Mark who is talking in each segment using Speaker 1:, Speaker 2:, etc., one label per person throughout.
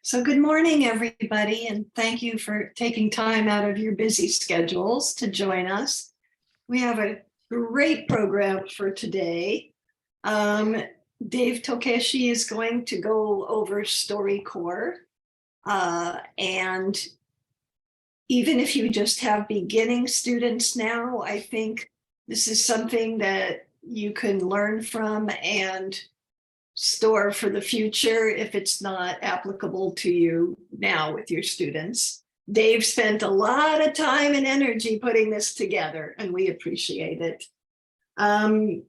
Speaker 1: So good morning, everybody, and thank you for taking time out of your busy schedules to join us. We have a great program for today. Dave Tokeshi is going to go over StoryCorps. And even if you just have beginning students now, I think this is something that you can learn from and store for the future if it's not applicable to you now with your students. Dave spent a lot of time and energy putting this together, and we appreciate it. And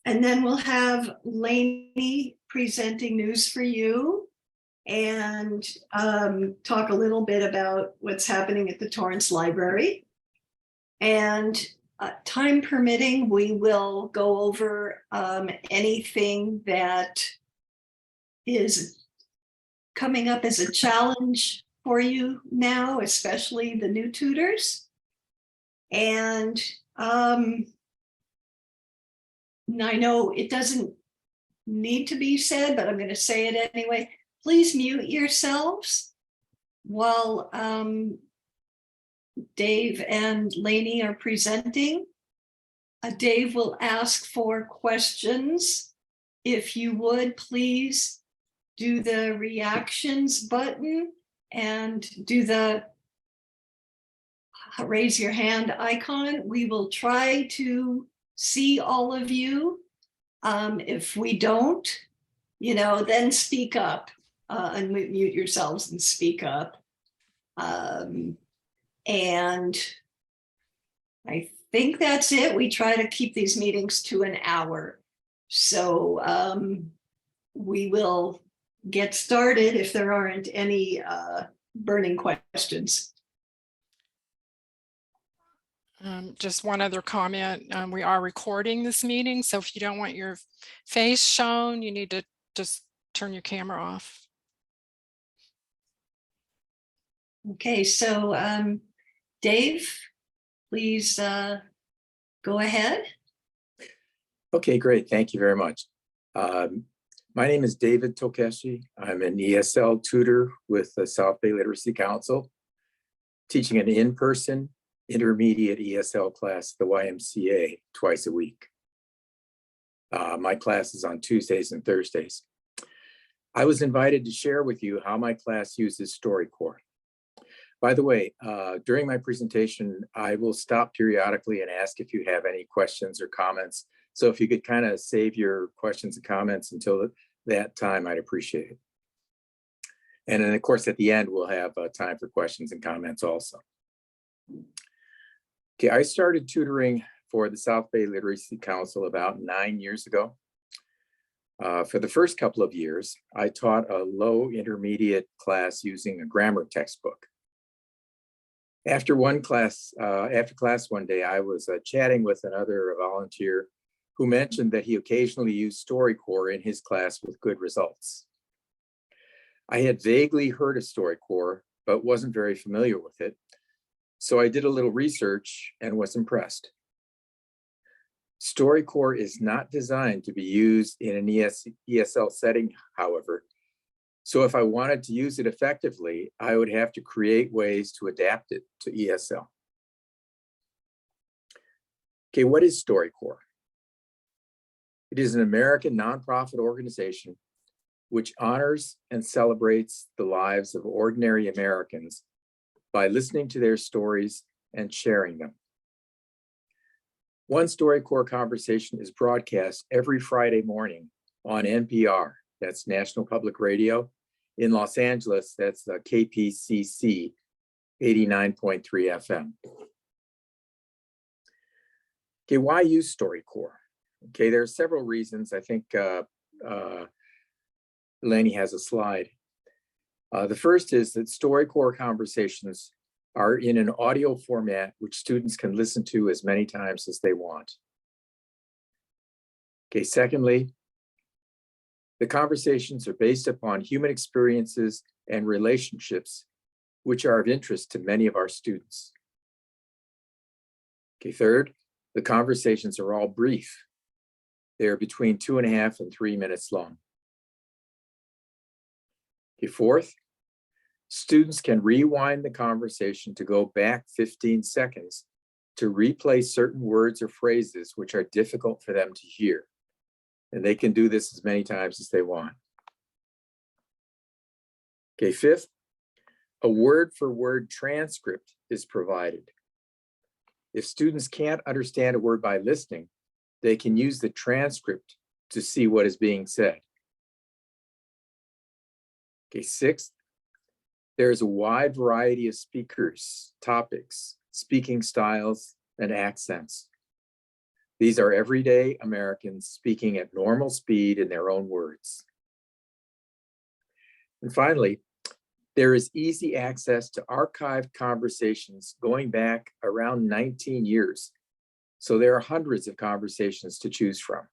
Speaker 1: then we'll have Lainey presenting news for you and talk a little bit about what's happening at the Torrance Library. And time permitting, we will go over anything that is coming up as a challenge for you now, especially the new tutors. And I know it doesn't need to be said, but I'm going to say it anyway. Please mute yourselves while Dave and Lainey are presenting. Dave will ask for questions. If you would, please do the reactions button and do the raise your hand icon. We will try to see all of you. If we don't, then speak up and mute yourselves and speak up. And I think that's it. We try to keep these meetings to an hour. So we will get started if there aren't any burning questions.
Speaker 2: Just one other comment. We are recording this meeting, so if you don't want your face shown, you need to just turn your camera off.
Speaker 1: Okay, so Dave, please go ahead.
Speaker 3: Okay, great. Thank you very much. My name is David Tokeshi. I'm an ESL tutor with the South Bay Literacy Council, teaching an in-person intermediate ESL class, the YMCA, twice a week. My class is on Tuesdays and Thursdays. I was invited to share with you how my class uses StoryCorps. By the way, during my presentation, I will stop periodically and ask if you have any questions or comments. So if you could kind of save your questions and comments until that time, I'd appreciate it. And then of course, at the end, we'll have time for questions and comments also. Okay, I started tutoring for the South Bay Literacy Council about 9 years ago. For the first couple of years, I taught a low intermediate class using a grammar textbook. After class one day, I was chatting with another volunteer who mentioned that he occasionally used StoryCorps in his class with good results. I had vaguely heard of StoryCorps, but wasn't very familiar with it. So I did a little research and was impressed. StoryCorps is not designed to be used in an ESL setting, however. So if I wanted to use it effectively, I would have to create ways to adapt it to ESL. Okay, what is StoryCorps? It is an American nonprofit organization which honors and celebrates the lives of ordinary Americans by listening to their stories and sharing them. One StoryCorps conversation is broadcast every Friday morning on NPR, that's National Public Radio. In Los Angeles, that's KPCC 89.3 FM. Okay, why use StoryCorps? Okay, there are several reasons. I think Lenny has a slide. The first is that StoryCorps conversations are in an audio format which students can listen to as many times as they want. Okay, secondly, the conversations are based upon human experiences and relationships which are of interest to many of our students. Okay, third, the conversations are all brief. They are between 2.5 and 3 minutes long. Okay, fourth, Students can rewind the conversation to go back 15 seconds to replay certain words or phrases which are difficult for them to hear. And they can do this as many times as they want. Okay, fifth, a word-for-word transcript is provided. If students can't understand a word by listening, they can use the transcript to see what is being said. Okay, sixth, there is a wide variety of speakers, topics, speaking styles, and accents. These are everyday Americans speaking at normal speed in their own words. And finally, there is easy access to archived conversations going back around 19 years. So there are hundreds of conversations to choose from.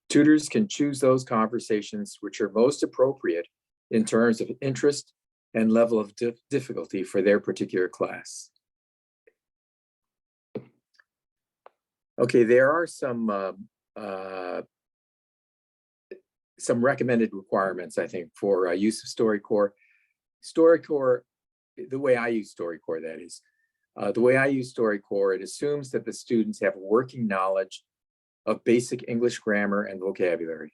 Speaker 3: Tutors can choose those conversations which are most appropriate in terms of interest and level of difficulty for their particular class. Okay, there are some recommended requirements, I think, for use of StoryCorps. StoryCorps, the way I use StoryCorps, that is, the way I use StoryCorps, it assumes that the students have working knowledge of basic English grammar and vocabulary.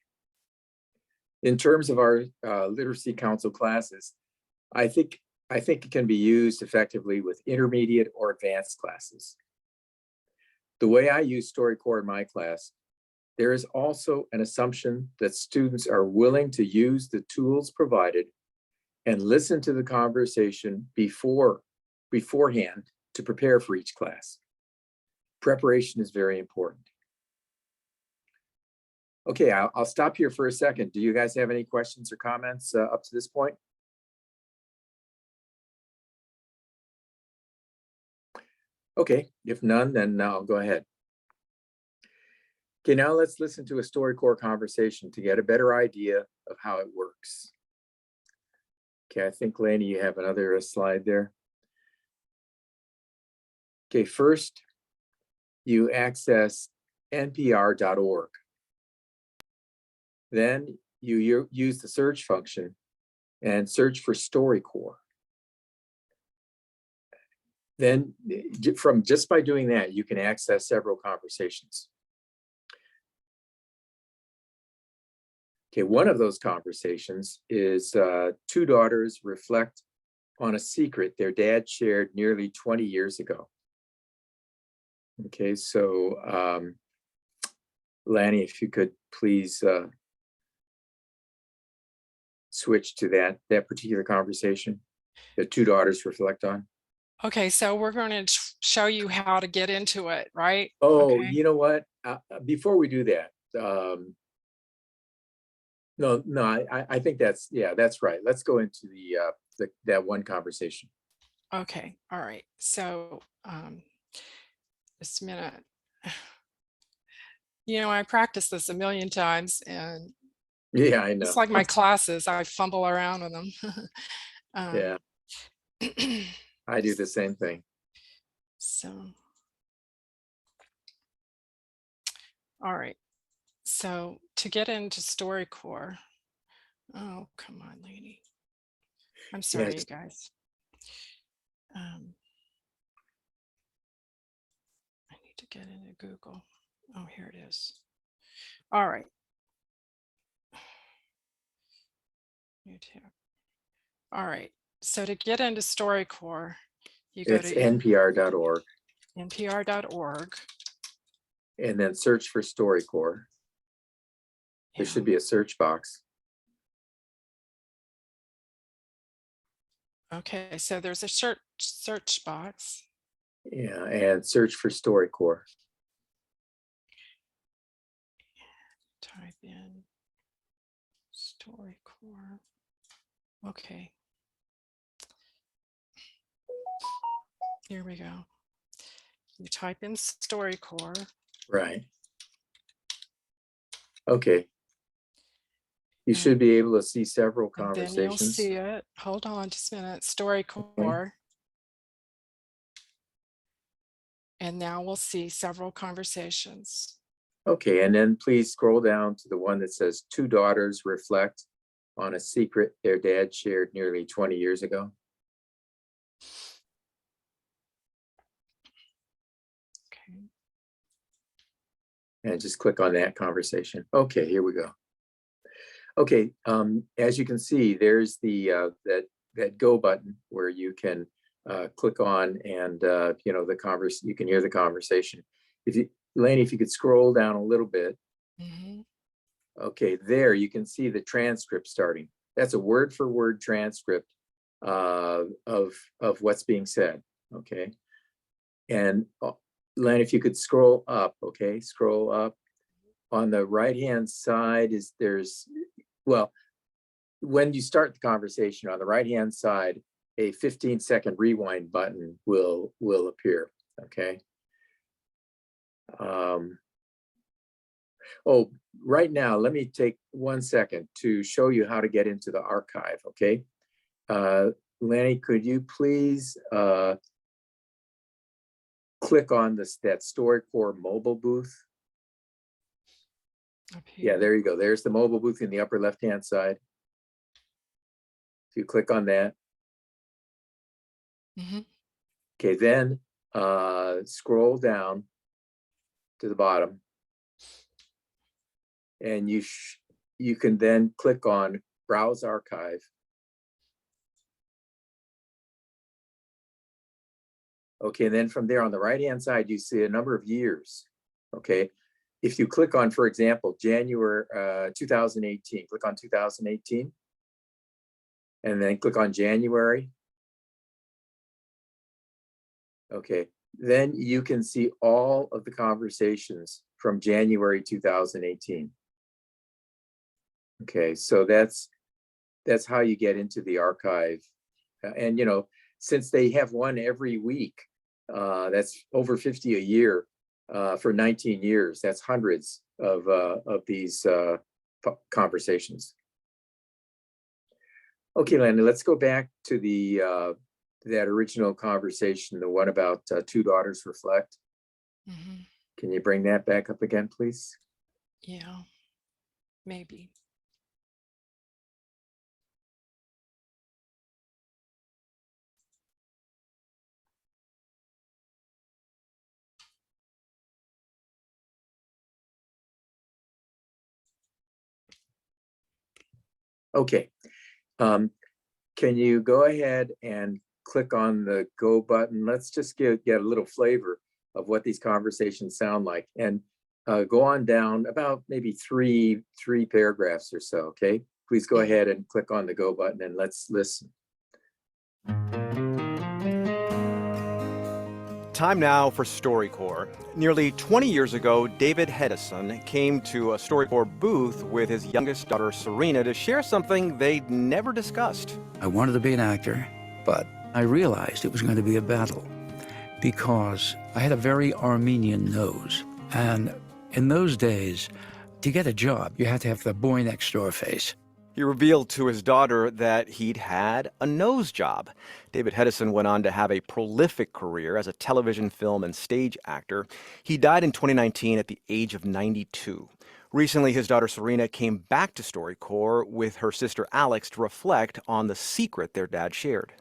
Speaker 3: In terms of our Literacy Council classes, I think it can be used effectively with intermediate or advanced classes. The way I use StoryCorps in my class, there is also an assumption that students are willing to use the tools provided and listen to the conversation beforehand to prepare for each class. Preparation is very important. Okay, I'll stop here for a second. Do you guys have any questions or comments up to this point? Okay, if none, then I'll go ahead. Okay, now let's listen to a StoryCorps conversation to get a better idea of how it works. Okay, I think, Laney, you have another slide there. Okay, first, you access npr.org. Then you use the search function and search for StoryCorps. Then just by doing that, you can access several conversations. Okay, one of those conversations is two daughters reflect on a secret their dad shared nearly 20 years ago. Okay, so Lanny, if you could please switch to that particular conversation that two daughters reflect on.
Speaker 2: Okay, so we're going to show you how to get into it, right?
Speaker 3: Oh,
Speaker 2: Okay.
Speaker 3: you know what? Before we do that, no, I think that's right. Let's go into that one conversation.
Speaker 2: Okay, all right. So just a minute. You know, I practiced this a million times, and
Speaker 3: Yeah, I know.
Speaker 2: it's like my classes. I fumble around with them.
Speaker 3: Yeah, I do the same thing.
Speaker 2: So, all right. So to get into StoryCorps, oh, come on, Lainey. I'm sorry, you guys. I need to get into Google. Oh, here it is. All right. YouTube. All right. So to get into StoryCorps, you go
Speaker 3: It's
Speaker 2: to
Speaker 3: npr.org.
Speaker 2: npr.org.
Speaker 3: And then search for StoryCorps. There should be a search box.
Speaker 2: Okay, so there's a search box.
Speaker 3: Yeah, and search for StoryCorps.
Speaker 2: Type in StoryCorps. Okay. Here we go. You type in StoryCorps.
Speaker 3: Right. Okay. You should be able to see several conversations.
Speaker 2: Then you'll see it. Hold on just a minute. StoryCorps. Okay. And now we'll see several conversations.
Speaker 3: Okay, and then please scroll down to the one that says two daughters reflect on a secret their dad shared nearly 20 years ago?
Speaker 2: Okay.
Speaker 3: And just click on that conversation. Okay, here we go. Okay, as you can see, there's the that go button where you can click on and you can hear the conversation. If you, Laney, if you could scroll down a little bit.
Speaker 2: Mhm.
Speaker 3: Okay, there you can see the transcript starting. That's a word for word transcript of what's being said. Okay, and Len, if you could scroll up. Okay, scroll up. On the right hand side well, when you start the conversation on the right hand side, a 15-second rewind button will appear. Okay. Oh, right now, let me take 1 second to show you how to get into the archive. Okay. Lanny, could you please click on that StoryCorps mobile booth?
Speaker 2: Up here.
Speaker 3: Yeah, there you go. There's the mobile booth in the upper left-hand side. If you click on that.
Speaker 2: Mhm.
Speaker 3: Okay, then scroll down to the bottom. And you can then click on Browse Archive. Okay, and then from there on the right-hand side, you see a number of years. Okay, if you click on, for example, January 2018, click on 2018, and then click on January. Okay, then you can see all of the conversations from January 2018. Okay, so that's how you get into the archive. And since they have one every week, that's over 50 a year for 19 years. That's hundreds of these conversations. Okay, Landon, let's go back to that original conversation, the one about Two Daughters Reflect.
Speaker 2: Mhm.
Speaker 3: Can you bring that back up again, please?
Speaker 2: Yeah, maybe.
Speaker 3: Okay. Can you go ahead and click on the go button? Let's just get a little flavor of what these conversations sound like, and go on down about maybe three paragraphs or so. Okay, please go ahead and click on the go button and let's listen.
Speaker 4: Time now for StoryCorps. Nearly 20 years ago, David Hedison came to a StoryCorps booth with his youngest daughter, Serena, to share something they'd never discussed.
Speaker 5: I wanted to be an actor, but I realized it was going to be a battle because I had a very Armenian nose. And in those days, to get a job, you had to have the boy next door face.
Speaker 4: He revealed to his daughter that he'd had a nose job. David Hedison went on to have a prolific career as a television, film, and stage actor. He died in 2019 at the age of 92. Recently, his daughter Serena came back to StoryCorps with her sister Alex to reflect on the secret their dad shared.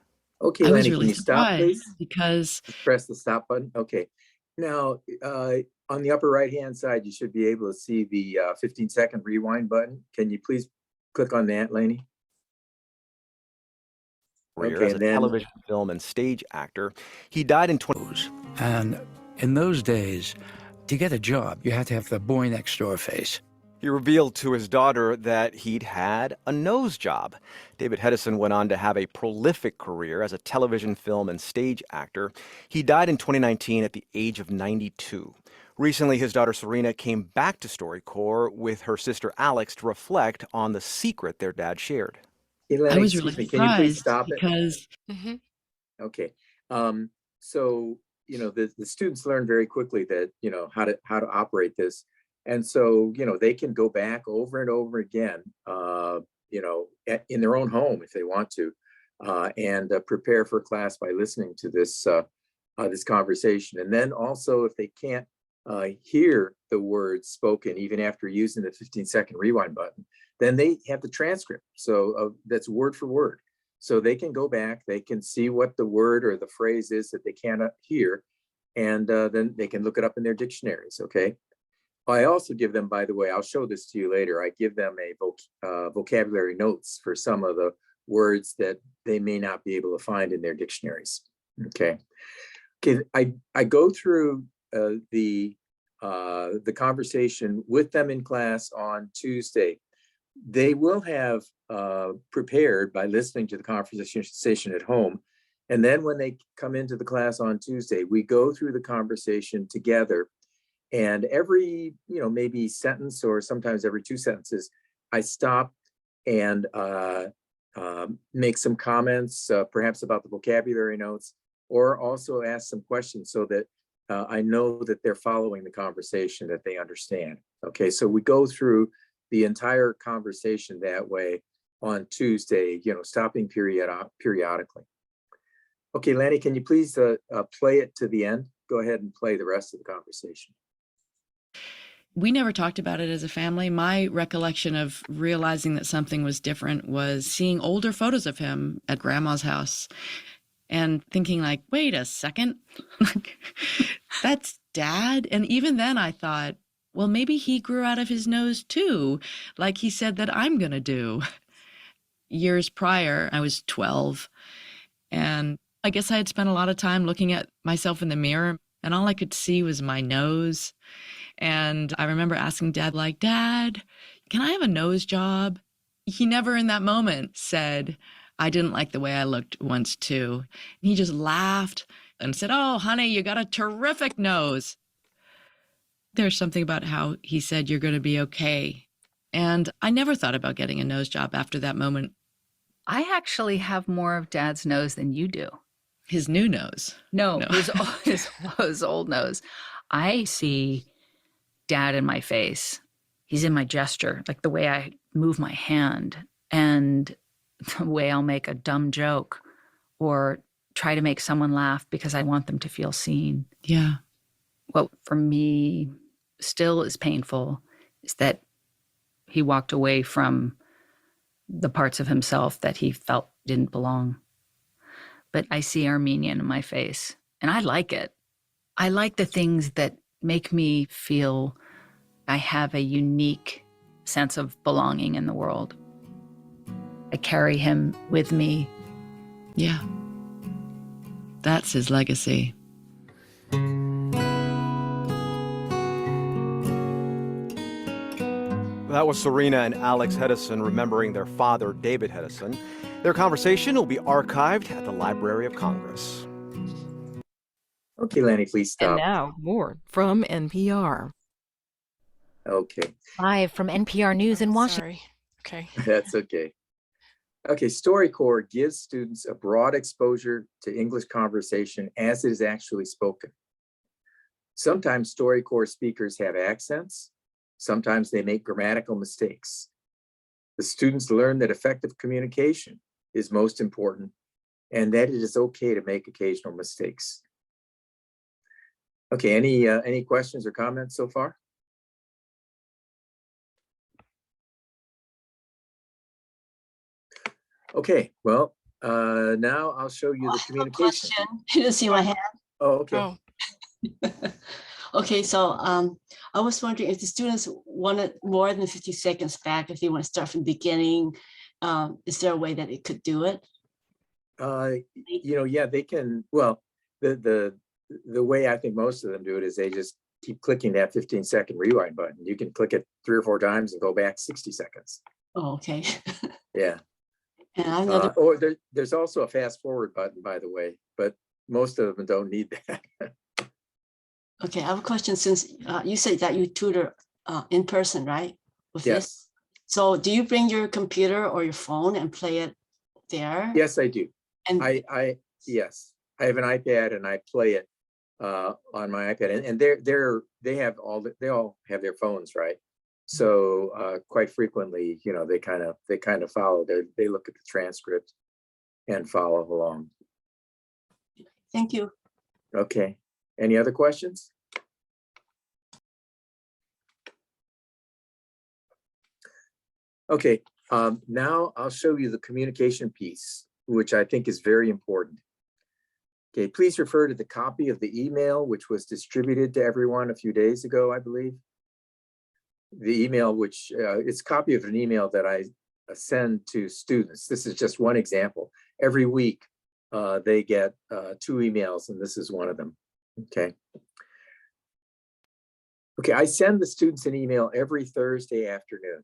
Speaker 3: Okay,
Speaker 6: I was
Speaker 3: Lenny,
Speaker 6: really
Speaker 3: can you stop, please?
Speaker 6: surprised because
Speaker 3: Just press the stop button. Okay. Now, on the upper right-hand side, you should be able to see the 15-second rewind button. Can you please click on that, Laney?
Speaker 4: Career as a television, film, and stage actor. He died in
Speaker 5: And in those days, to get a job, you had to have the boy next door face.
Speaker 4: He revealed to his daughter that he'd had a nose job. David Hedison went on to have a prolific career as a television, film, and stage actor. He died in 2019 at the age of 92. Recently, his daughter Serena came back to StoryCorps with her sister Alex to reflect on the secret their dad shared.
Speaker 3: Hey, Lenny,
Speaker 6: I was really
Speaker 3: excuse me, can you please
Speaker 6: surprised
Speaker 3: stop it?
Speaker 6: because
Speaker 2: Mhm.
Speaker 3: Okay. So, the students learn very quickly that, how to operate this. And so, they can go back over and over again, in their own home if they want to, and prepare for class by listening to this conversation. And then also, if they can't hear the words spoken, even after using the 15-second rewind button, then they have the transcript. So that's word for word. So they can go back, they can see what the word or the phrase is that they cannot hear, and then they can look it up in their dictionaries, okay? I also give them, by the way, I'll show this to you later, I give them a vocabulary notes for some of the words that they may not be able to find in their dictionaries, okay? Okay, I go through the conversation with them in class on Tuesday. They will have prepared by listening to the conversation at home. And then when they come into the class on Tuesday, we go through the conversation together. And every, maybe sentence or sometimes every 2 sentences, I stop and make some comments, perhaps about the vocabulary notes, or also ask some questions so that I know that they're following the conversation, that they understand. Okay, so we go through the entire conversation that way on Tuesday, stopping periodically. Okay, Lanny, can you please play it to the end? Go ahead and play the rest of the conversation.
Speaker 6: We never talked about it as a family. My recollection of realizing that something was different was seeing older photos of him at grandma's house and thinking like, wait a second, that's Dad. And even then I thought, well, maybe he grew out of his nose too, like he said that I'm going to do. Years prior, I was 12, and I guess I had spent a lot of time looking at myself in the mirror, and all I could see was my nose. And I remember asking Dad, like, Dad, can I have a nose job? He never in that moment said, I didn't like the way I looked once too. And he just laughed and said, oh, honey, you got a terrific nose. There's something about how he said, you're going to be okay. And I never thought about getting a nose job after that moment.
Speaker 7: I actually have more of Dad's nose than you do.
Speaker 6: His new nose.
Speaker 7: No. his old nose. I see Dad in my face. He's in my gesture, like the way I move my hand and the way I'll make a dumb joke or try to make someone laugh because I want them to feel seen.
Speaker 6: Yeah.
Speaker 7: What for me still is painful is that he walked away from the parts of himself that he felt didn't belong. But I see Armenian in my face, and I like it. I like the things that make me feel I have a unique sense of belonging in the world. I carry him with me.
Speaker 6: Yeah. That's his legacy.
Speaker 4: That was Serena and Alex Hedison remembering their father, David Hedison. Their conversation will be archived at the Library of Congress.
Speaker 3: Okay, Lanny, please stop.
Speaker 8: And now, more from NPR.
Speaker 3: Okay,
Speaker 8: Live from NPR News in Washington.
Speaker 2: Sorry. Okay.
Speaker 3: that's okay. Okay, StoryCorps gives students a broad exposure to English conversation as it is actually spoken. Sometimes StoryCorps speakers have accents. Sometimes they make grammatical mistakes. The students learn that effective communication is most important and that it is okay to make occasional mistakes. Okay, any questions or comments so far? Okay, well, now I'll show you the communication.
Speaker 9: You didn't see my hand.
Speaker 3: Oh, okay.
Speaker 2: Oh,
Speaker 9: Okay, so I was wondering if the students wanted more than 50 seconds back, if they want to start from the beginning, is there a way that it could do it?
Speaker 3: Yeah, they can. Well, the way I think most of them do it is they just keep clicking that 15-second rewind button. You can click it 3 or 4 times and go back 60 seconds.
Speaker 9: Oh, okay.
Speaker 3: Yeah.
Speaker 9: And I have another,
Speaker 3: Or there's also a fast forward button, by the way, but most of them don't need that.
Speaker 9: okay, I have a question since you said that you tutor in person, right? With
Speaker 3: Yes.
Speaker 9: this. So do you bring your computer or your phone and play it there?
Speaker 3: Yes, I do.
Speaker 9: And
Speaker 3: Yes, I have an iPad and I play it on my iPad, and they all have their phones, right? So quite frequently, they kind of follow. They look at the transcript and follow along.
Speaker 9: thank you.
Speaker 3: Okay. Any other questions? Okay, now I'll show you the communication piece, which I think is very important. Okay, please refer to the copy of the email, which was distributed to everyone a few days ago, I believe. The email, which it's a copy of an email that I send to students. This is just one example. Every week, they get 2 emails, and this is one of them. Okay. Okay, I send the students an email every Thursday afternoon.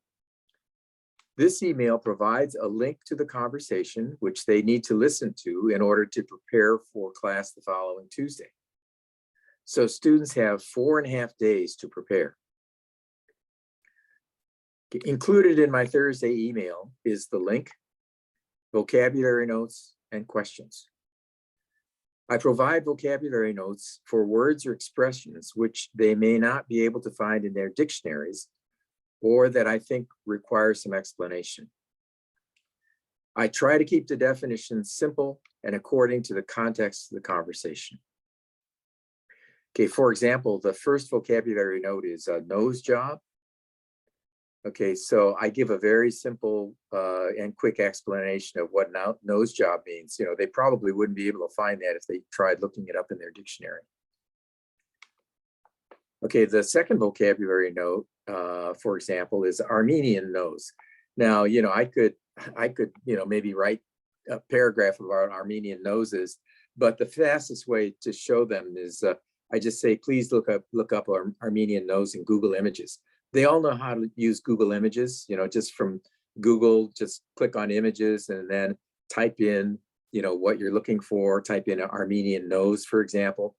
Speaker 3: This email provides a link to the conversation, which they need to listen to in order to prepare for class the following Tuesday. So students have 4.5 days to prepare. Included in my Thursday email is the link, vocabulary notes, and questions. I provide vocabulary notes for words or expressions which they may not be able to find in their dictionaries or that I think require some explanation. I try to keep the definitions simple and according to the context of the conversation. Okay, for example, the first vocabulary note is a nose job. Okay, so I give a very simple and quick explanation of what nose job means. You know, they probably wouldn't be able to find that if they tried looking it up in their dictionary. Okay, the second vocabulary note, for example, is Armenian nose. Now, you know, I could, you know, maybe write a paragraph about Armenian noses, but the fastest way to show them is I just say, please look up Armenian nose in Google Images. They all know how to use Google Images, you know, just from Google, just click on images and then type in, you know, what you're looking for, type in an Armenian nose, for example.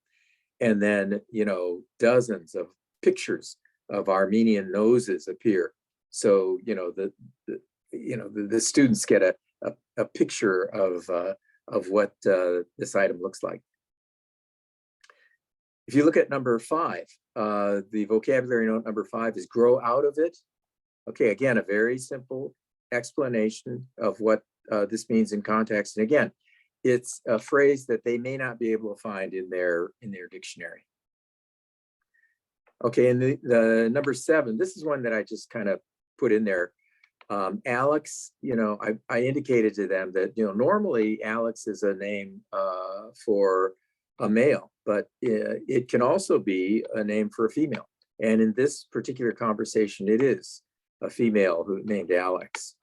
Speaker 3: And then, you know, dozens of pictures of Armenian noses appear. So, you know, the students get a picture of what this item looks like. If you look at number 5, the vocabulary note number 5 is grow out of it. Okay, again, a very simple explanation of what this means in context. And again, it's a phrase that they may not be able to find in their dictionary. Okay, and the number 7, this is one that I just kind of put in there. Alex, you know, I indicated to them that, you know, normally Alex is a name for a male, but it can also be a name for a female. And in this particular conversation, it is a female who named Alex.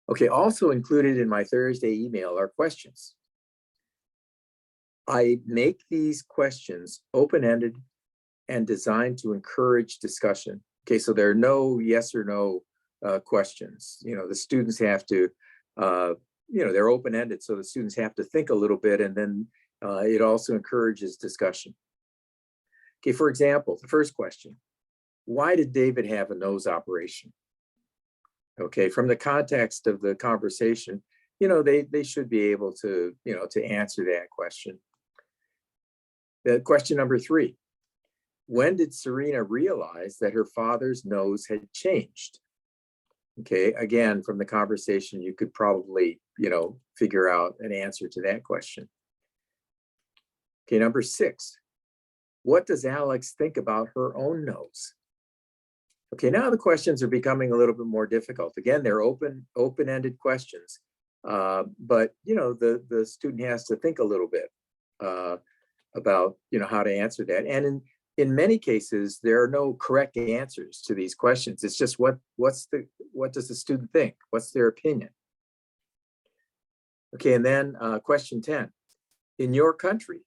Speaker 3: Okay, also included in my Thursday email are questions. I make these questions open-ended and designed to encourage discussion. Okay, so there are no yes or no questions. You know, the students have to, you know, they're open-ended, so the students have to think a little bit, and then it also encourages discussion. Okay, for example, the first question, why did David have a nose operation? Okay, from the context of the conversation, you know, they should be able to, you know, to answer that question. Question number 3, when did Serena realize that her father's nose had changed? Okay, again, from the conversation, you could probably, you know, figure out an answer to that question. Okay, number 6, what does Alex think about her own nose? Okay, now the questions are becoming a little bit more difficult. Again, they're open-ended questions, but, you know, the student has to think a little bit about, you know, how to answer that. And in many cases, there are no correct answers to these questions. It's just what does the student think? What's their opinion? Okay, and then question 10. In your country,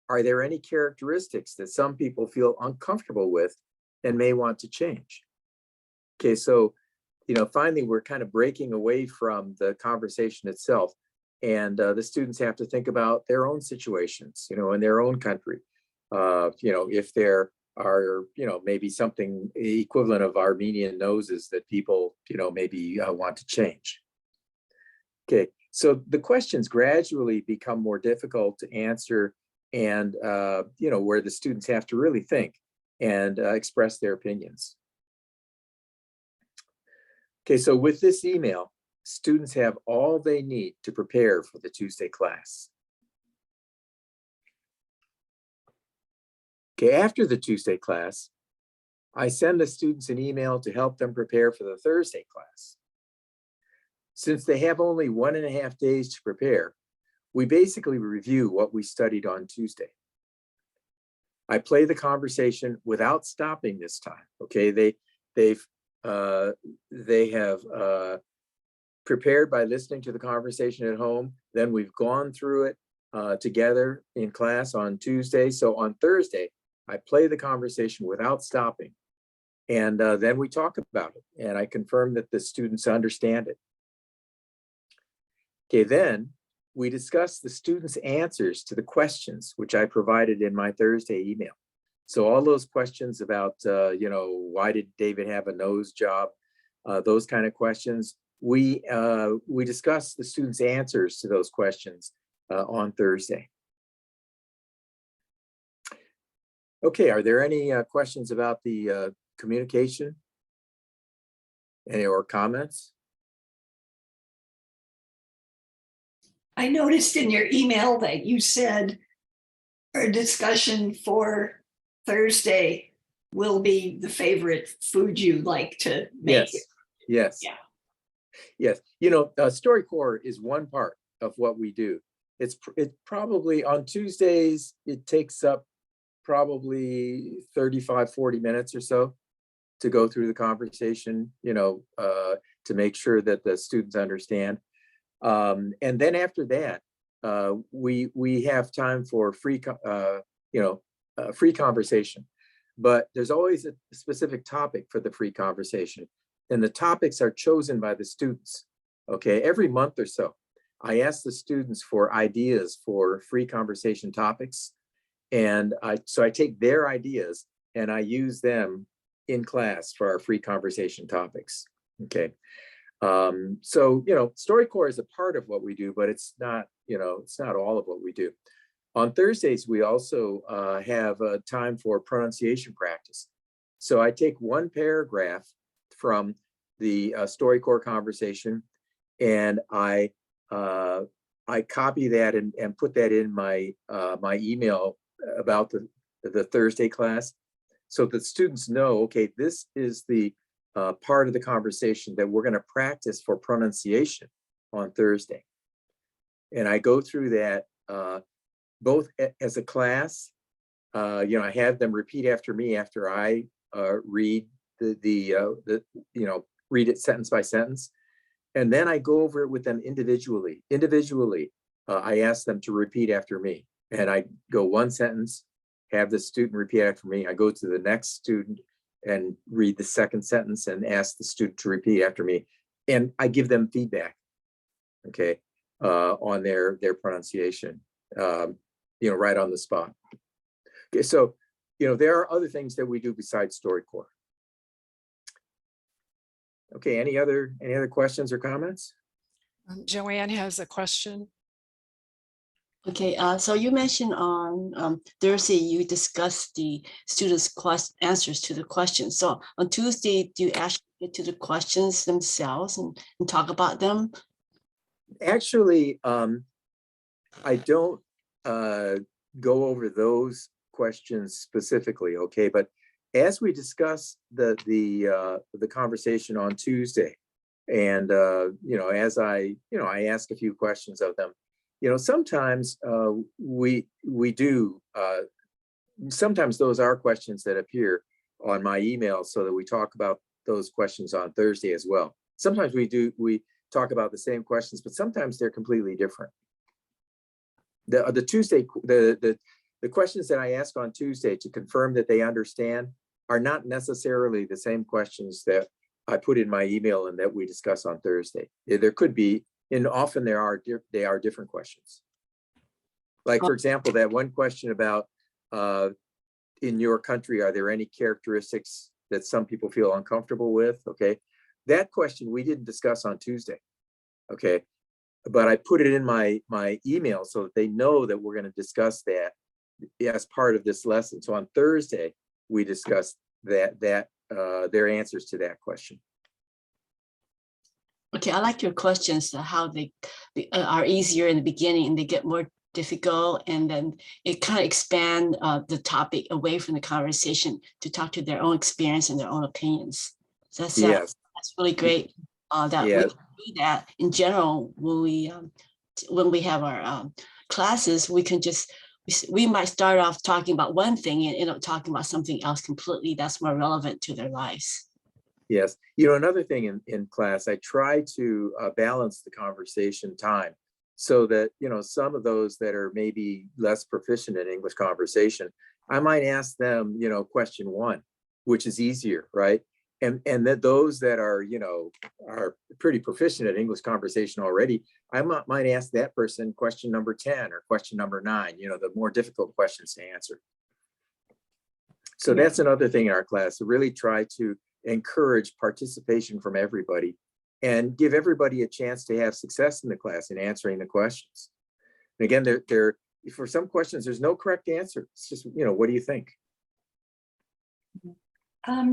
Speaker 3: are there any characteristics that some people feel uncomfortable with and may want to change? Okay, so, you know, finally, we're kind of breaking away from the conversation itself, and the students have to think about their own situations, you know, in their own country. You know, if there are, you know, maybe something equivalent of Armenian noses that people, you know, maybe want to change. Okay, so the questions gradually become more difficult to answer, and, you know, where the students have to really think and express their opinions. Okay, so with this email, students have all they need to prepare for the Tuesday class. Okay, after the Tuesday class, I send the students an email to help them prepare for the Thursday class. Since they have only 1.5 days to prepare, we basically review what we studied on Tuesday. I play the conversation without stopping this time. Okay, they have prepared by listening to the conversation at home. Then we've gone through it together in class on Tuesday. So on Thursday, I play the conversation without stopping. And then we talk about it. And I confirm that the students understand it. Okay, then we discuss the students' answers to the questions which I provided in my Thursday email. So all those questions about, why did David have a nose job? Those kind of questions. We discuss the students' answers to those questions on Thursday. Okay, are there any questions about the communication? Any or comments?
Speaker 1: I noticed in your email that you said our discussion for Thursday will be the favorite food you like to make.
Speaker 3: Yes.
Speaker 1: Yeah.
Speaker 3: Yes. StoryCorps is one part of what we do. It probably on Tuesdays, it takes up probably 35, 40 minutes or so to go through the conversation, to make sure that the students understand. And then after that, we have time for free conversation, but there's always a specific topic for the free conversation, and the topics are chosen by the students. Okay, every month or so, I ask the students for ideas for free conversation topics, and so I take their ideas and I use them in class for our free conversation topics. Okay. So, StoryCorps is a part of what we do, but it's not all of what we do. On Thursdays, we also have a time for pronunciation practice. So I take one paragraph from the StoryCorps conversation, and I copy that and put that in my email about the Thursday class, so that students know, okay, this is the part of the conversation that we're going to practice for pronunciation on Thursday. And I go through that both as a class. I have them repeat after me after I read read it sentence by sentence, and then I go over it with them individually. I ask them to repeat after me, and I go one sentence, have the student repeat after me. I go to the next student and read the second sentence and ask the student to repeat after me. And I give them feedback, okay, on their pronunciation, right on the spot. Okay, so, there are other things that we do besides StoryCorps. Okay, any other questions or comments?
Speaker 2: Joanne has a question.
Speaker 9: Okay, so you mentioned on Thursday, you discussed the students' answers to the questions. So on Tuesday, do you actually get to the questions themselves and talk about them?
Speaker 3: Actually, I don't go over those questions specifically, okay? But as we discuss the conversation on Tuesday, and as I ask a few questions of them, sometimes we do. Sometimes those are questions that appear on my email, so that we talk about those questions on Thursday as well. Sometimes we talk about the same questions, but sometimes they're completely different. The Tuesday, the questions that I ask on Tuesday to confirm that they understand are not necessarily the same questions that I put in my email and that we discuss on Thursday. There could be, and often they are different questions. Like, for example, that one question about in your country, are there any characteristics that some people feel uncomfortable with? Okay, that question we didn't discuss on Tuesday. Okay, but I put it in my email so that they know that we're going to discuss that as part of this lesson. So on Thursday, we discussed their answers to that question.
Speaker 9: Okay, I like your questions, how they are easier in the beginning and they get more difficult, and then it kind of expand the topic away from the conversation to talk to their own experience and their own opinions. So
Speaker 3: Yes.
Speaker 9: that's really great that we
Speaker 3: Yeah.
Speaker 9: can do that in general when we have our classes. We can just we might start off talking about one thing and end up talking about something else completely that's more relevant to their lives.
Speaker 3: Yes. You know, another thing in class, I try to balance the conversation time so that, you know, some of those that are maybe less proficient in English conversation, I might ask them, you know, question 1, which is easier, right? And that those that are, you know, are pretty proficient at English conversation already, I might ask that person question number 10 or question number 9, you know, the more difficult questions to answer. So that's another thing in our class, to really try to encourage participation from everybody and give everybody a chance to have success in the class in answering the questions. And again, there for some questions, there's no correct answer. It's just, you know, what do you think?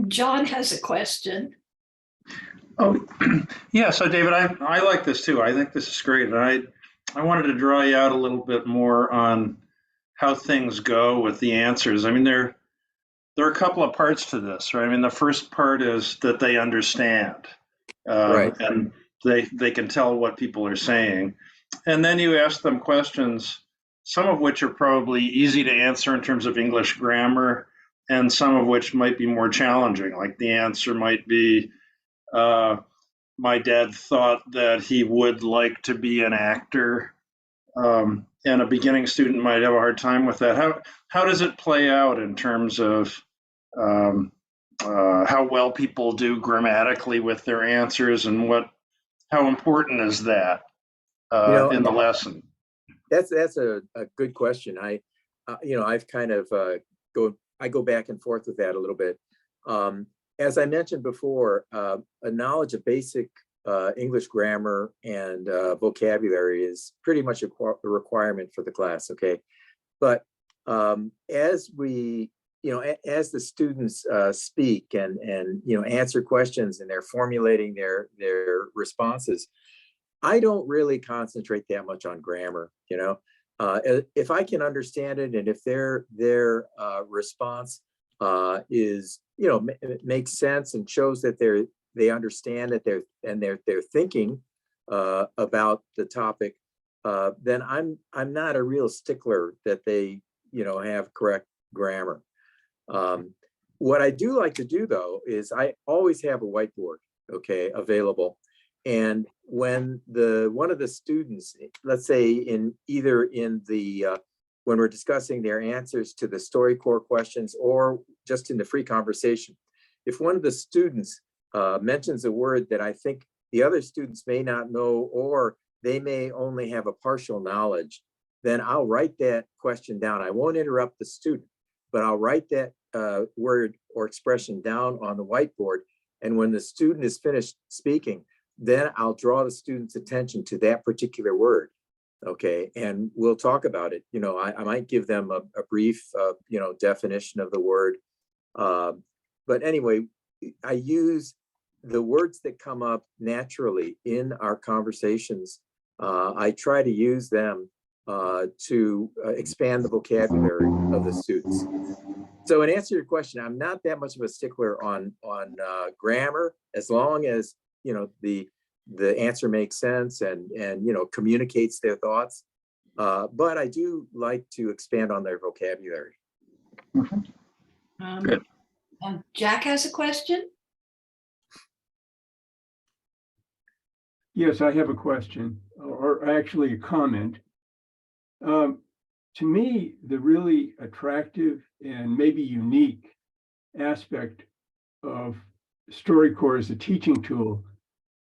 Speaker 1: John has a question.
Speaker 10: Oh, yeah. So David, I like this too. I think this is great. And I wanted to draw you out a little bit more on how things go with the answers. I mean, there are a couple of parts to this, right? I mean, the first part is that they understand,
Speaker 3: Right.
Speaker 10: and they can tell what people are saying. And then you ask them questions, some of which are probably easy to answer in terms of English grammar, and some of which might be more challenging. Like the answer might be, my dad thought that he would like to be an actor. And a beginning student might have a hard time with that. How does it play out in terms of how well people do grammatically with their answers, and how important is that
Speaker 3: You know,
Speaker 10: in the lesson?
Speaker 3: That's a good question. You know, I've kind of I go back and forth with that a little bit. As I mentioned before, a knowledge of basic English grammar and vocabulary is pretty much a requirement for the class. Okay, but as we, you know, as the students speak and you know, answer questions and they're formulating their responses, I don't really concentrate that much on grammar. You know, if I can understand it, and if their response is, you know, makes sense and shows that they understand that they're thinking about the topic, then I'm not a real stickler that they, you know, have correct grammar. What I do like to do though is I always have a whiteboard, okay, available. And when one of the students, let's say when we're discussing their answers to the StoryCorps questions or just in the free conversation, if one of the students mentions a word that I think the other students may not know, or they may only have a partial knowledge, then I'll write that question down. I won't interrupt the student, but I'll write that word or expression down on the whiteboard. And when the student is finished speaking, then I'll draw the student's attention to that particular word. Okay, and we'll talk about it. You know, I might give them a brief, you know, definition of the word. But anyway, I use the words that come up naturally in our conversations. I try to use them to expand the vocabulary of the students. So in answer to your question, I'm not that much of a stickler on grammar, as long as, you know, the answer makes sense and you know, communicates their thoughts. But I do like to expand on their vocabulary.
Speaker 10: Good.
Speaker 1: Jack has a question.
Speaker 11: Yes, I have a question, or actually a comment. To me, the really attractive and maybe unique aspect of StoryCorps as a teaching tool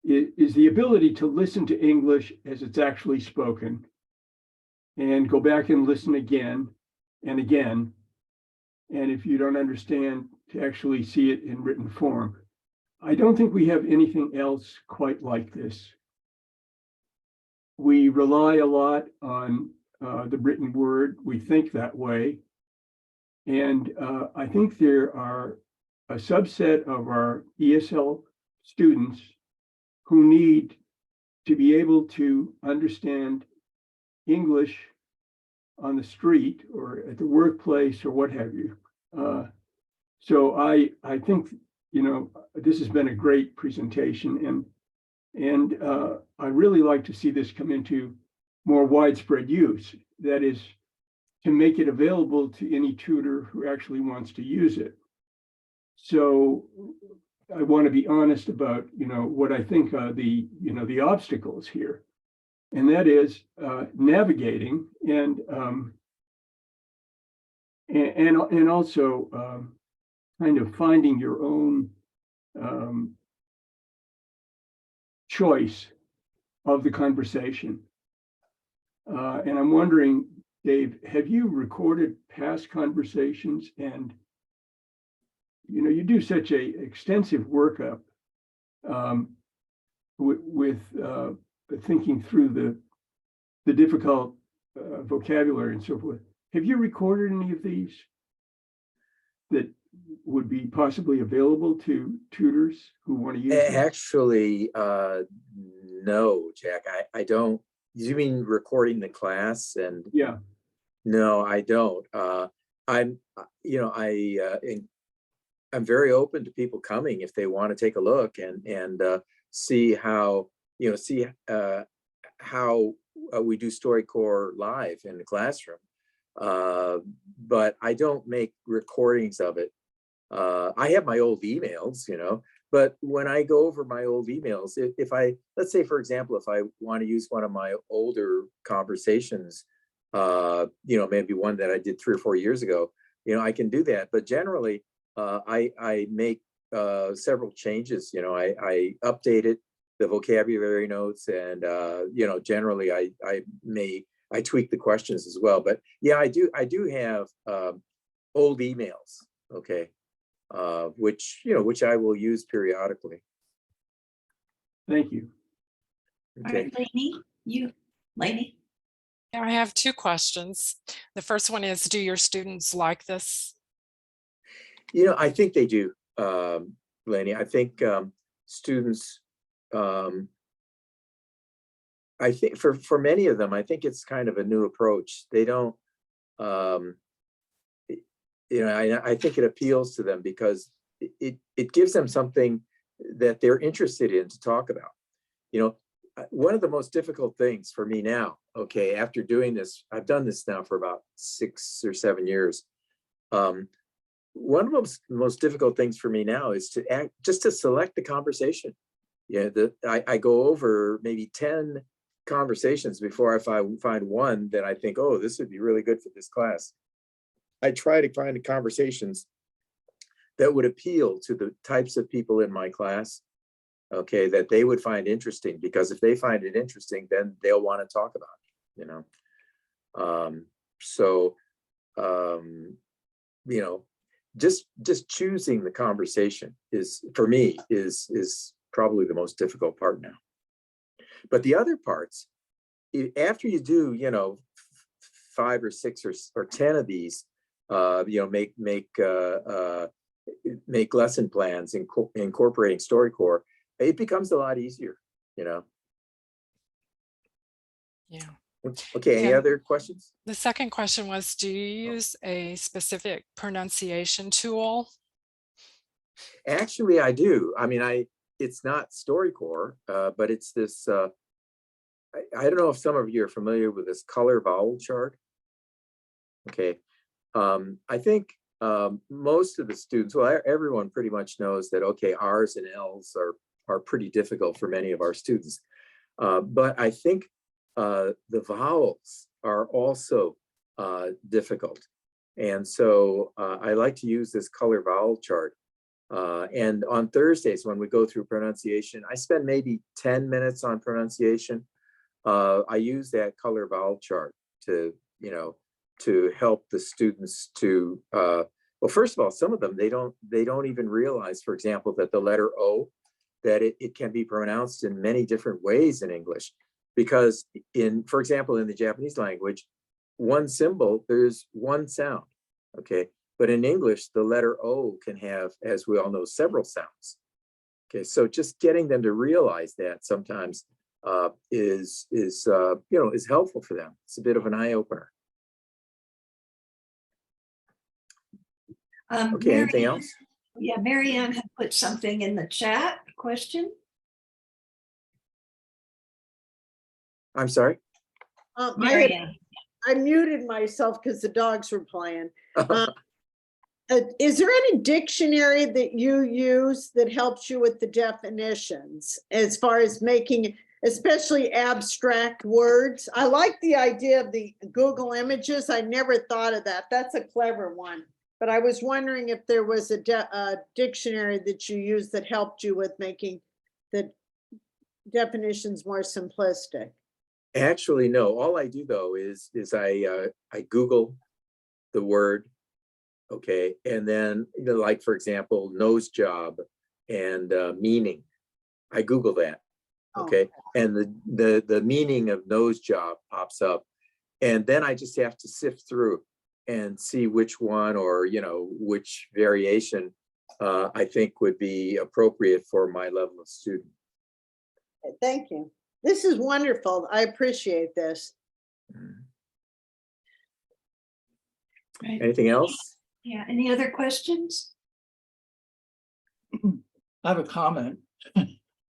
Speaker 11: is the ability to listen to English as it's actually spoken and go back and listen again and again. And if you don't understand, to actually see it in written form. I don't think we have anything else quite like this. We rely a lot on the written word. We think that way. And I think there are a subset of our ESL students who need to be able to understand English on the street or at the workplace or what have you. So I think, this has been a great presentation, and I really like to see this come into more widespread use. That is, to make it available to any tutor who actually wants to use it. So I want to be honest about, what I think are the obstacles here, and that is navigating and also kind of finding your own choice of the conversation. And I'm wondering, Dave, have you recorded past conversations? And you do such a extensive workup with thinking through the difficult vocabulary and so forth. Have you recorded any of these that would be possibly available to tutors who want to use them?
Speaker 3: Actually, no, Jack, I don't. You mean recording the class? And
Speaker 11: Yeah.
Speaker 3: No, I don't. I'm very open to people coming if they want to take a look and see how how we do StoryCorps live in the classroom. But I don't make recordings of it. I have my old emails, but when I go over my old emails, let's say, for example, if I want to use one of my older conversations, maybe one that I did 3 or 4 years ago, I can do that. But generally, I make several changes. I update it, the vocabulary notes, and generally I tweak the questions as well. But yeah, I do have old emails, okay, which I will use periodically.
Speaker 11: Thank you.
Speaker 1: All right, Lainey.
Speaker 2: Yeah, I have 2 questions. The first one is, do your students like this?
Speaker 3: I think they do, Lenny. I think students, I think for many of them, I think it's kind of a new approach. They don't, I think it appeals to them because it gives them something that they're interested in to talk about. One of the most difficult things for me now, okay, after doing this, I've done this now for about 6 or 7 years. One of the most difficult things for me now is to select the conversation. I go over maybe 10 conversations before I find one that I think, oh, this would be really good for this class. I try to find the conversations that would appeal to the types of people in my class, okay, that they would find interesting, because if they find it interesting, then they'll want to talk about it, just choosing the conversation is, for me, is probably the most difficult part now. But the other parts, after you do, 5 or 6 or 10 of these, make lesson plans, incorporating StoryCorps, it becomes a lot easier,
Speaker 2: Yeah.
Speaker 3: Okay, any other questions?
Speaker 2: The second question was, do you use a specific pronunciation tool?
Speaker 3: Actually, I do. I mean, it's not StoryCorps, but it's this, I don't know if some of you are familiar with this color vowel chart. Okay. I think most of the students, well, everyone pretty much knows that, okay, R's and L's are pretty difficult for many of our students. But I think the vowels are also difficult. And so I like to use this color vowel chart. And on Thursdays, when we go through pronunciation, I spend maybe 10 minutes on pronunciation. I use that color vowel chart to help the students to, well, first of all, some of them, they don't even realize, for example, that the letter O, that it can be pronounced in many different ways in English. Because for example, in the Japanese language, one symbol, there's one sound, okay? But in English, the letter O can have, as we all know, several sounds. Okay, so just getting them to realize that sometimes is helpful for them. It's a bit of an eye opener. Okay, anything
Speaker 1: Mary-
Speaker 3: else?
Speaker 1: Yeah, Mary Ann had put something in the chat, question.
Speaker 3: I'm sorry.
Speaker 1: Mary Ann.
Speaker 12: I muted myself because the dogs were playing. Is there any dictionary that you use that helps you with the definitions as far as making, especially abstract words? I like the idea of the Google Images. I never thought of that. That's a clever one. But I was wondering if there was a dictionary that you use that helped you with making the definitions more simplistic.
Speaker 3: Actually, no. All I do though is I Google the word, okay, and then like for example, nose job and meaning. I Google that, okay, and the meaning of nose job pops up, and then I just have to sift through and see which one or which variation I think would be appropriate for my level of student.
Speaker 12: Thank you. This is wonderful. I appreciate this.
Speaker 1: Right.
Speaker 3: Anything else?
Speaker 1: Yeah, any other questions?
Speaker 13: I have a comment.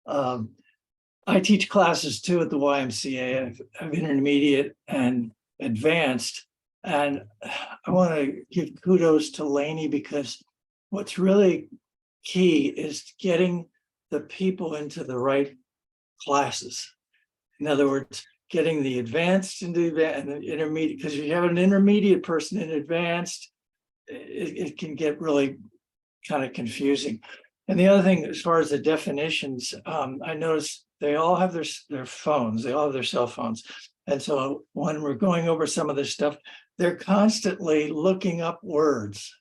Speaker 13: I teach classes too at the YMCA. I have intermediate and advanced. And I want to give kudos to Lainey because what's really key is getting the people into the right classes. In other words, getting the advanced into that and the intermediate, because if you have an intermediate person in advanced, it can get really kind of confusing. And the other thing, as far as the definitions, I noticed they all have their phones, they all have their cell phones. And so when we're going over some of this stuff, they're constantly looking up words.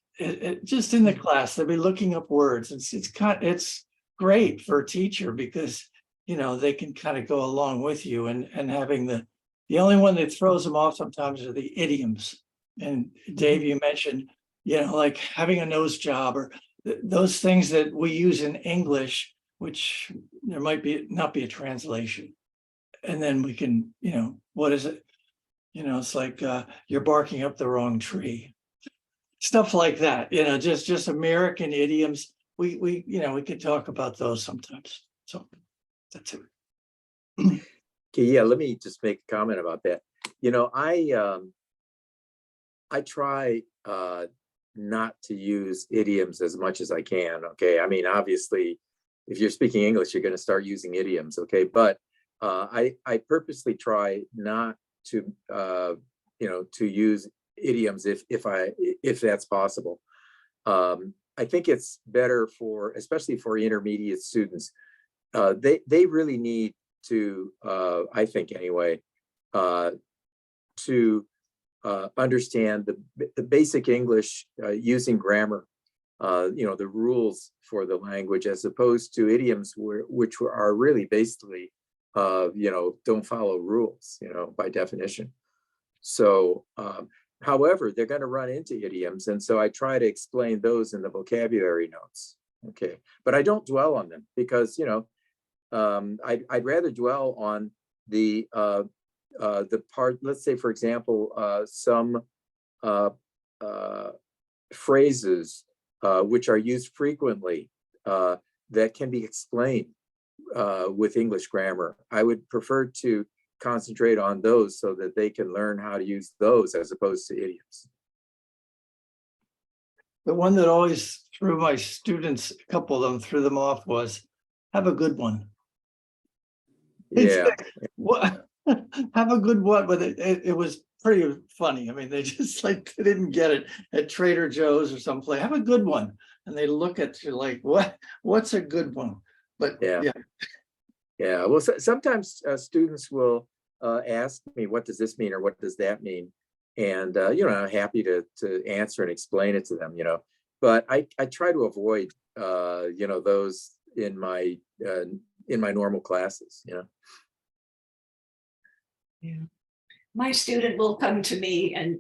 Speaker 13: Just in the class, they'll be looking up words. It's great for a teacher because they can kind of go along with you and having the only one that throws them off sometimes are the idioms. And Dave, you mentioned, like having a nose job or those things that we use in English, which there might not be a translation. And then we can, what is it? It's like you're barking up the wrong tree. Stuff like that, just American idioms. We could talk about those sometimes. So that's it.
Speaker 3: Okay, yeah, let me just make a comment about that. I try not to use idioms as much as I can. Okay, I mean, obviously, if you're speaking English, you're going to start using idioms. Okay, but I purposely try not to to use idioms if that's possible. I think it's better especially for intermediate students. They really need to, I think anyway, to understand the basic English using grammar, the rules for the language, as opposed to idioms which are really basically, don't follow rules, by definition. So, however, they're going to run into idioms. And so I try to explain those in the vocabulary notes. Okay. But I don't dwell on them because, I'd rather dwell on the part, let's say, for example, some phrases which are used frequently that can be explained with English grammar. I would prefer to concentrate on those so that they can learn how to use those as opposed to idioms.
Speaker 13: The one that always threw my students, a couple of them threw them off, was have a good one.
Speaker 3: Yeah.
Speaker 13: What? Have a good one, but it was pretty funny. I mean, they just they didn't get it at Trader Joe's or someplace. Have a good one. And they look at you like, what's a good one? But yeah.
Speaker 3: Well, sometimes students will ask me, what does this mean? Or what does that mean? And, I'm happy to answer and explain it to them, but I try to avoid, those in my normal classes,
Speaker 1: Yeah. My student will come to me and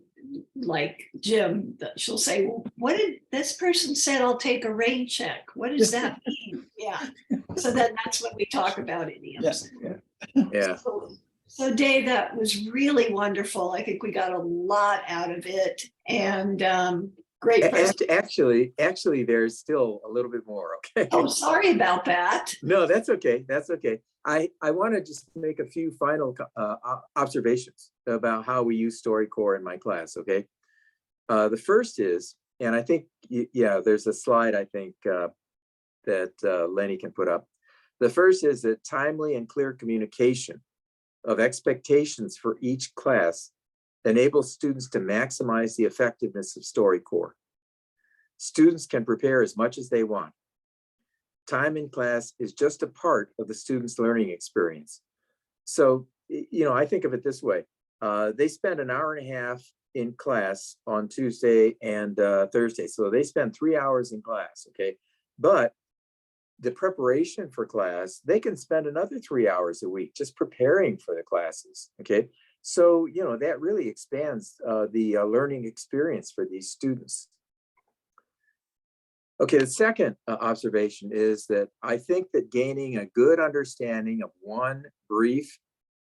Speaker 1: like Jim, she'll say, well, what did this person said? I'll take a rain check. What does that mean? Yeah. So then that's when we talk about idioms.
Speaker 3: Yeah.
Speaker 1: So Dave, that was really wonderful. I think we got a lot out of it. And Great.
Speaker 3: Actually, there's still a little bit more, okay?
Speaker 1: Oh, sorry about that.
Speaker 3: No, that's okay. That's okay. I want to just make a few final observations about how we use StoryCorps in my class, okay? The first is, and I think, yeah, there's a slide I think that Lenny can put up. The first is that timely and clear communication of expectations for each class enables students to maximize the effectiveness of StoryCorps. Students can prepare as much as they want. Time in class is just a part of the student's learning experience. So, you know, I think of it this way. They spend an hour and a half in class on Tuesday and Thursday. So they spend 3 hours in class, okay? But the preparation for class, they can spend another 3 hours a week just preparing for the classes, okay? So, you know, that really expands the learning experience for these students. Okay, the second observation is that I think that gaining a good understanding of one brief,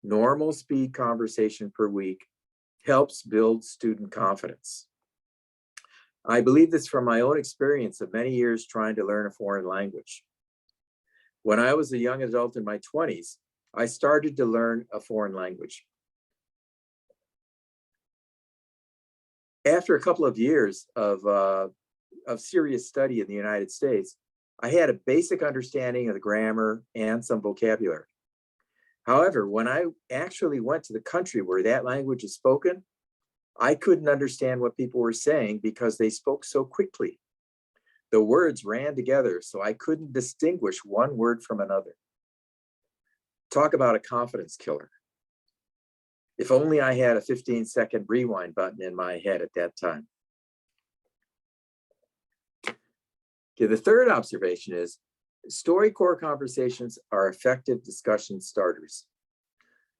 Speaker 3: normal speed conversation per week helps build student confidence. I believe this from my own experience of many years trying to learn a foreign language. When I was a young adult in my 20s, I started to learn a foreign language. After a couple of years of serious study in the United States, I had a basic understanding of the grammar and some vocabulary. However, when I actually went to the country where that language is spoken, I couldn't understand what people were saying because they spoke so quickly. The words ran together, so I couldn't distinguish one word from another. Talk about a confidence killer. If only I had a 15-second rewind button in my head at that time. Okay, the third observation is StoryCorps conversations are effective discussion starters.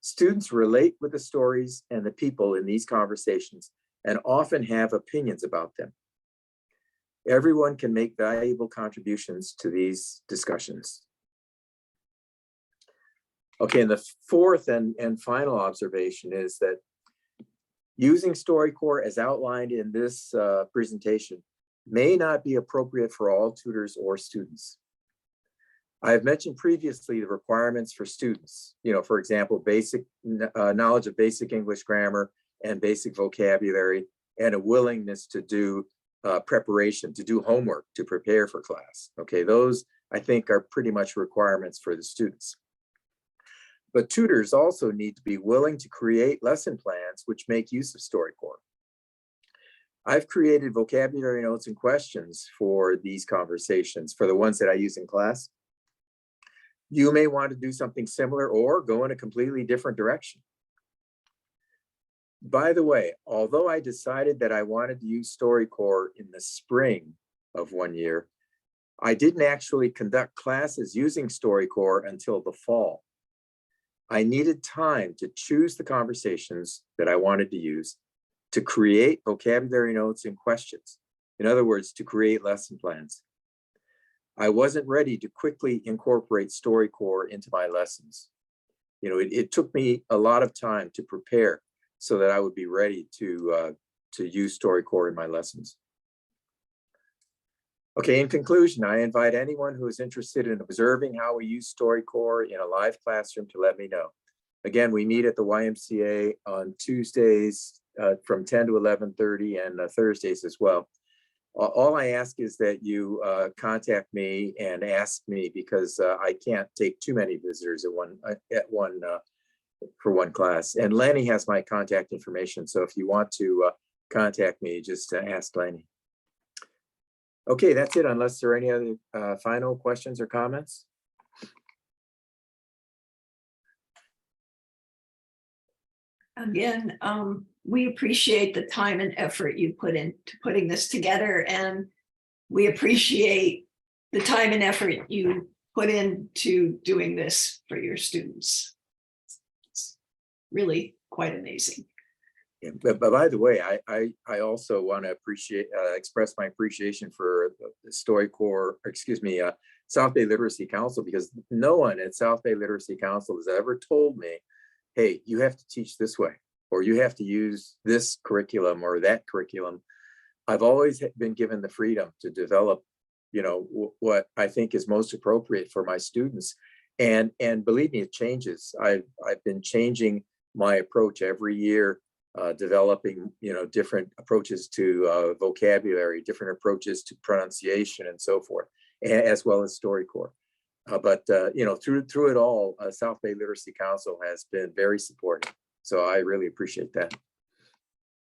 Speaker 3: Students relate with the stories and the people in these conversations and often have opinions about them. Everyone can make valuable contributions to these discussions. Okay, and the fourth and final observation is that using StoryCorps as outlined in this presentation may not be appropriate for all tutors or students. I have mentioned previously the requirements for students, you know, for example, basic knowledge of basic English grammar and basic vocabulary, and a willingness to do preparation, to do homework, to prepare for class. Okay, those I think are pretty much requirements for the students. But tutors also need to be willing to create lesson plans which make use of StoryCorps. I've created vocabulary notes and questions for these conversations, for the ones that I use in class. You may want to do something similar or go in a completely different direction. By the way, although I decided that I wanted to use StoryCorps in the spring of one year, I didn't actually conduct classes using StoryCorps until the fall. I needed time to choose the conversations that I wanted to use, to create vocabulary notes and questions. In other words, to create lesson plans. I wasn't ready to quickly incorporate StoryCorps into my lessons. You know, it took me a lot of time to prepare so that I would be ready to use StoryCorps in my lessons. Okay, in conclusion, I invite anyone who is interested in observing how we use StoryCorps in a live classroom to let me know. Again, we meet at the YMCA on Tuesdays from 10 to 11:30 and Thursdays as well. All I ask is that you contact me and ask me, because I can't take too many visitors for one class. And Lenny has my contact information, so if you want to contact me, just ask Lenny. Okay, that's it, unless there are any other final questions or comments.
Speaker 1: Again, we appreciate the time and effort you put into putting this together, and we appreciate the time and effort you put into doing this for your students. It's really quite amazing.
Speaker 3: Yeah, but by the way, I also want to express my appreciation for the StoryCorps, excuse me, South Bay Literacy Council, because no one at South Bay Literacy Council has ever told me, hey, you have to teach this way, or you have to use this curriculum or that curriculum. I've always been given the freedom to develop, what I think is most appropriate for my students. And believe me, it changes. I've been changing my approach every year, developing, different approaches to vocabulary, different approaches to pronunciation and so forth, as well as StoryCorps. But through it all, South Bay Literacy Council has been very supportive. So I really appreciate that.